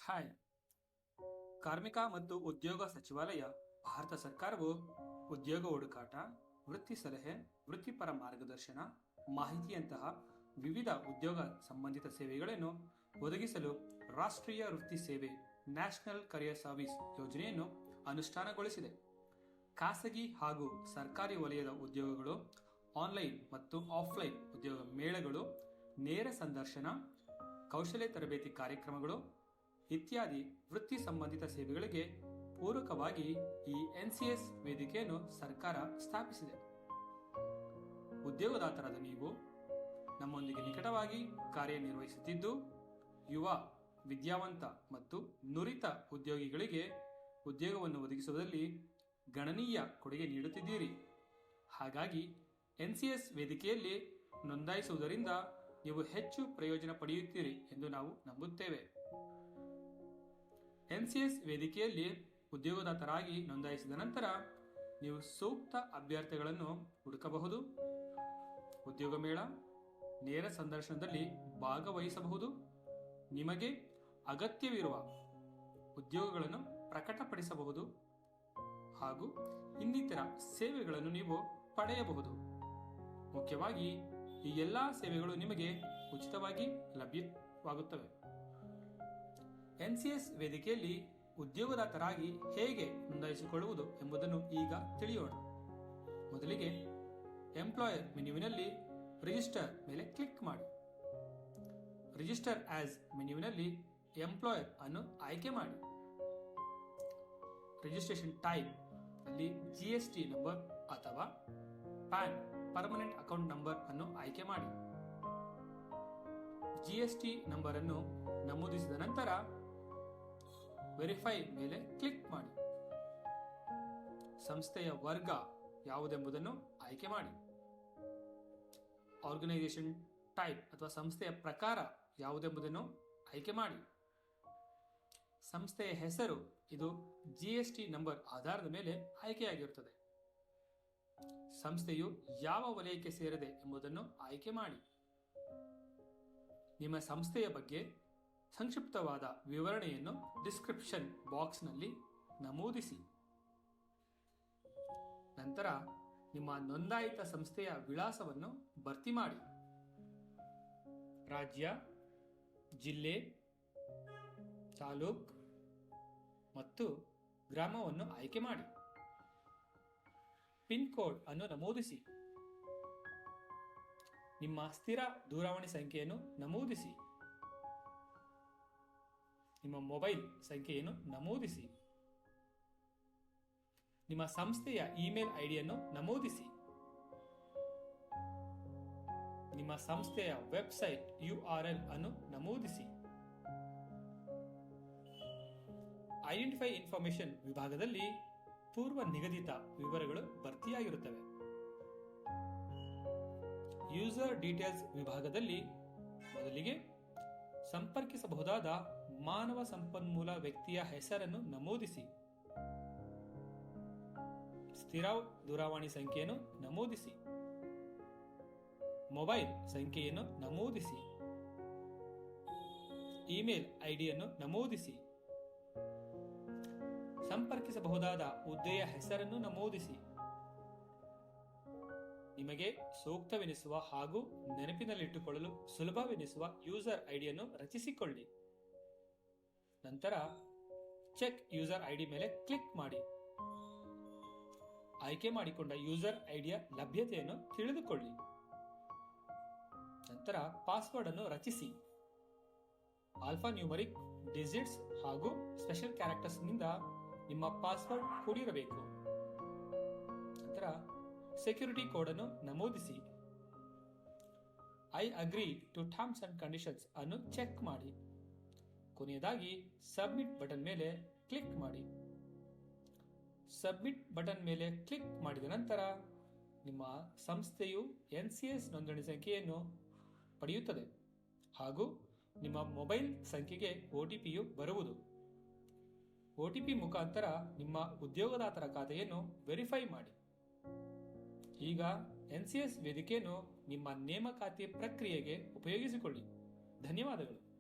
Hi. ಕಾರ್ಮಿಕ ಮತ್ತು ಉದ್ಯೋಗ ಸಚಿವಾಲಯ ಭಾರತ ಸರ್ಕಾರವು ಉದ್ಯೋಗ ಹುಡುಕಾಟ, ವೃತ್ತಿ ಸಲಹೆ, ವೃತ್ತಿಪರ ಮಾರ್ಗದರ್ಶನ, ಮಾಹಿತಿಯಂತಹ ವಿವಿಧ ಉದ್ಯೋಗ ಸಂಬಂಧಿತ ಸೇವೆಗಳನ್ನು ಒದಗಿಸಲು ರಾಷ್ಟ್ರೀಯ ವೃತ್ತಿ ಸೇವೆ ನ್ಯಾಷನಲ್ ಕರಿಯರ್ ಸರ್ವಿಸ್ ಯೋಜನೆಯನ್ನು ಅನುಷ್ಠಾನಗೊಳಿಸಿದೆ. ಖಾಸಗಿ ಹಾಗೂ ಸರ್ಕಾರಿ ವಲಯದ ಉದ್ಯೋಗಗಳು, ಆನ್ಲೈನ್ ಮತ್ತು ಆಫ್ಲೈನ್ ಉದ್ಯೋಗ ಮೇಳಗಳು, ನೇರ ಸಂದರ್ಶನ, ಕೌಶಲ್ಯ ತರಬೇತಿ ಕಾರ್ಯಕ್ರಮಗಳು ಇತ್ಯಾದಿ ವೃತ್ತಿ ಸಂಬಂಧಿತ ಸೇವೆಗಳಿಗೆ ಪೂರಕವಾಗಿ ಈ ಎನ್ಸಿಎಸ್ ವೇದಿಕೆಯನ್ನು ಸರ್ಕಾರ ಸ್ಥಾಪಿಸಿದೆ. ಉದ್ಯೋಗದಾತರಾದ ನೀವು ನಮ್ಮೊಂದಿಗೆ ನಿಕಟವಾಗಿ ಕಾರ್ಯನಿರ್ವಹಿಸುತ್ತಿದ್ದು, ಯುವ, ವಿದ್ಯಾವಂತ ಮತ್ತು ನುರಿತ ಉದ್ಯೋಗಿಗಳಿಗೆ ಉದ್ಯೋಗವನ್ನು ಒದಗಿಸುವುದರಲ್ಲಿ ಗಣನೀಯ ಕೊಡುಗೆ ನೀಡುತ್ತಿದ್ದೀರಿ. ಹಾಗಾಗಿ ಎನ್ಸಿಎಸ್ ವೇದಿಕೆಯಲ್ಲಿ ನೋಂದಾಯಿಸುವುದರಿಂದ ನೀವು ಹೆಚ್ಚು ಪ್ರಯೋಜನ ಪಡೆಯುತ್ತೀರಿ ಎಂದು ನಾವು ನಂಬುತ್ತೇವೆ. ಎನ್ಸಿಎಸ್ ವೇದಿಕೆಯಲ್ಲಿ ಉದ್ಯೋಗದಾತರಾಗಿ ನೋಂದಾಯಿಸಿದ ನಂತರ ನೀವು ಸೂಕ್ತ ಅಭ್ಯರ್ಥಿಗಳನ್ನು ಹುಡುಕಬಹುದು, ಉದ್ಯೋಗ ಮೇಳ, ನೇರ ಸಂದರ್ಶನದಲ್ಲಿ ಭಾಗವಹಿಸಬಹುದು, ನಿಮಗೆ ಅಗತ್ಯವಿರುವ ಉದ್ಯೋಗಗಳನ್ನು ಪ್ರಕಟಪಡಿಸಬಹುದು ಹಾಗೂ ಇನ್ನಿತರ ಸೇವೆಗಳನ್ನು ನೀವು ಪಡೆಯಬಹುದು. ಮುಖ್ಯವಾಗಿ ಈ ಎಲ್ಲಾ ಸೇವೆಗಳು ನಿಮಗೆ ಉಚಿತವಾಗಿ ಲಭ್ಯವಾಗುತ್ತವೆ. ಎನ್ಸಿಎಸ್ ವೇದಿಕೆಯಲ್ಲಿ ಉದ್ಯೋಗದಾತರಾಗಿ ಹೇಗೆ ನೋಂದಾಯಿಸಿಕೊಳ್ಳುವುದು ಎಂಬುದನ್ನು ಈಗ ತಿಳಿಯೋಣ. ಮೊದಲಿಗೆ ಎಂಪ್ಲಾಯರ್ ಮೆನ್ಯುವಿನಲ್ಲಿ ರಿಜಿಸ್ಟರ್ ಮೇಲೆ ಕ್ಲಿಕ್ ಮಾಡಿ. ರಿಜಿಸ್ಟರ್ ಆಸ್ ಮೆನ್ಯುವಿನಲ್ಲಿ ಎಂಪ್ಲಾಯರ್ ಅನ್ನು ಆಯ್ಕೆ ಮಾಡಿ. ರಿಜಿಸ್ಟ್ರೇಷನ್ ಟೈಪ್ ಅಲ್ಲಿ ಜಿಎಸ್ಟಿ ನಂಬರ್ ಅಥವಾ ಪ್ಯಾನ್ ಪರ್ಮನೆಂಟ್ ಅಕೌಂಟ್ ನಂಬರ್ ಅನ್ನು ಆಯ್ಕೆ ಮಾಡಿ. ಜಿಎಸ್ಟಿ ನಂಬರ್ ಅನ್ನು ನಮೂದಿಸಿದ ನಂತರ ವೆರಿಫೈ ಮೇಲೆ ಕ್ಲಿಕ್ ಮಾಡಿ. ಸಂಸ್ಥೆಯ ವರ್ಗ ಯಾವುದೆಂಬುದನ್ನು ಆಯ್ಕೆ ಮಾಡಿ. ಆರ್ಗನೈಸೇಷನ್ ಟೈಪ್ ಅಥವಾ ಸಂಸ್ಥೆಯ ಪ್ರಕಾರ ಯಾವುದೆಂಬುದನ್ನು ಆಯ್ಕೆ ಮಾಡಿ. ಸಂಸ್ಥೆಯ ಹೆಸರು ಇದು ಜಿಎಸ್ಟಿ ನಂಬರ್ ಆಧಾರದ ಮೇಲೆ ಆಯ್ಕೆಯಾಗಿರುತ್ತದೆ. ಸಂಸ್ಥೆಯು ಯಾವ ವಲಯಕ್ಕೆ ಸೇರಿದೆ ಎಂಬುದನ್ನು ಆಯ್ಕೆ ಮಾಡಿ. ನಿಮ್ಮ ಸಂಸ್ಥೆಯ ಬಗ್ಗೆ ಸಂಕ್ಷಿಪ್ತವಾದ ವಿವರಣೆಯನ್ನು ಡಿಸ್ಕ್ರಿಪ್ಷನ್ ಬಾಕ್ಸ್ನಲ್ಲಿ ನಮೂದಿಸಿ. ನಂತರ ನಿಮ್ಮ ನೋಂದಾಯಿತ ಸಂಸ್ಥೆಯ ವಿಳಾಸವನ್ನು ಭರ್ತಿ ಮಾಡಿ. ರಾಜ್ಯ, ಜಿಲ್ಲೆ, ತಾಲೂಕ್ ಮತ್ತು ಗ್ರಾಮವನ್ನು ಆಯ್ಕೆ ಮಾಡಿ. ಪಿನ್ ಕೋಡ್ ಅನ್ನು ನಮೂದಿಸಿ. ನಿಮ್ಮ ಸ್ಥಿರ ದೂರವಾಣಿ ಸಂಖ್ಯೆಯನ್ನು ನಮೂದಿಸಿ. ನಿಮ್ಮ ಮೊಬೈಲ್ ಸಂಖ್ಯೆಯನ್ನು ನಮೂದಿಸಿ. ನಿಮ್ಮ ಸಂಸ್ಥೆಯ ಇಮೇಲ್ ಐಡಿಯನ್ನು ನಮೂದಿಸಿ. ನಿಮ್ಮ ಸಂಸ್ಥೆಯ ವೆಬ್ಸೈಟ್ URL ಅನ್ನು ನಮೂದಿಸಿ. ಐಡೆಂಟಿಫೈ ಇನ್ಫಾರ್ಮೇಶನ್ ವಿಭಾಗದಲ್ಲಿ ಪೂರ್ವ ನಿಗದಿತ ವಿವರಗಳು ಭರ್ತಿಯಾಗಿರುತ್ತವೆ. ಯೂಸರ್ ಡೀಟೇಲ್ಸ್ ವಿಭಾಗದಲ್ಲಿ ಮೊದಲಿಗೆ ಸಂಪರ್ಕಿಸಬಹುದಾದ ಮಾನವ ಸಂಪನ್ಮೂಲ ವ್ಯಕ್ತಿಯ ಹೆಸರನ್ನು ನಮೂದಿಸಿ. ಸ್ಥಿರ ದೂರವಾಣಿ ಸಂಖ್ಯೆಯನ್ನು ನಮೂದಿಸಿ. ಮೊಬೈಲ್ ಸಂಖ್ಯೆಯನ್ನು ನಮೂದಿಸಿ. ಇಮೇಲ್ ಐಡಿಯನ್ನು ನಮೂದಿಸಿ. ಸಂಪರ್ಕಿಸಬಹುದಾದ ಹುದ್ದೆಯ ಹೆಸರನ್ನು ನಮೂದಿಸಿ. ನಿಮಗೆ ಸೂಕ್ತವೆನಿಸುವ ಹಾಗೂ ನೆನಪಿನಲ್ಲಿಟ್ಟುಕೊಳ್ಳಲು ಸುಲಭವೆನಿಸುವ ಯೂಸರ್ ಐಡಿಯನ್ನು ರಚಿಸಿಕೊಳ್ಳಿ. ನಂತರ ಚೆಕ್ ಯೂಸರ್ ಐಡಿ ಮೇಲೆ ಕ್ಲಿಕ್ ಮಾಡಿ. ಆಯ್ಕೆ ಮಾಡಿಕೊಂಡ ಯೂಸರ್ ಐಡಿಯ ಲಭ್ಯತೆಯನ್ನು ತಿಳಿದುಕೊಳ್ಳಿ. ನಂತರ ಪಾಸ್ವರ್ಡ್ ಅನ್ನು ರಚಿಸಿ. ಆಲ್ಫಾ ನ್ಯೂಮರಿಕ್ ಡಿಜಿಟ್ಸ್ ಹಾಗೂ ಸ್ಪೆಷಲ್ ಕ್ಯಾರೆಕ್ಟರ್ಸ್ ನಿಂದ ನಿಮ್ಮ ಪಾಸ್ವರ್ಡ್ ಕೂಡಿರಬೇಕು. ನಂತರ ಸೆಕ್ಯೂರಿಟಿ ಕೋಡ್ ಅನ್ನು ನಮೂದಿಸಿ. I agree to terms and conditions ಅನ್ನು ಚೆಕ್ ಮಾಡಿ. ಕೊನೆಯದಾಗಿ ಸಬ್ಮಿಟ್ ಬಟನ್ ಮೇಲೆ ಕ್ಲಿಕ್ ಮಾಡಿ. ಸಬ್ಮಿಟ್ ಬಟನ್ ಮೇಲೆ ಕ್ಲಿಕ್ ಮಾಡಿದ ನಂತರ ನಿಮ್ಮ ಸಂಸ್ಥೆಯು ಎನ್ಸಿಎಸ್ ನೋಂದಣಿ ಸಂಖ್ಯೆಯನ್ನು ಪಡೆಯುತ್ತದೆ ಹಾಗೂ ನಿಮ್ಮ ಮೊಬೈಲ್ ಸಂಖ್ಯೆಗೆ OTPಯು ಬರುವುದು. OTP ಮುಖಾಂತರ ನಿಮ್ಮ ಉದ್ಯೋಗದಾತರ ಖಾತೆಯನ್ನು ವೆರಿಫೈ ಮಾಡಿ. ಈಗ ಎನ್ಸಿಎಸ್ ವೇದಿಕೆಯನ್ನು ನಿಮ್ಮ ನೇಮಕಾತಿ ಪ್ರಕ್ರಿಯೆಗೆ ಉಪಯೋಗಿಸಿಕೊಳ್ಳಿ. ಧನ್ಯವಾದಗಳು.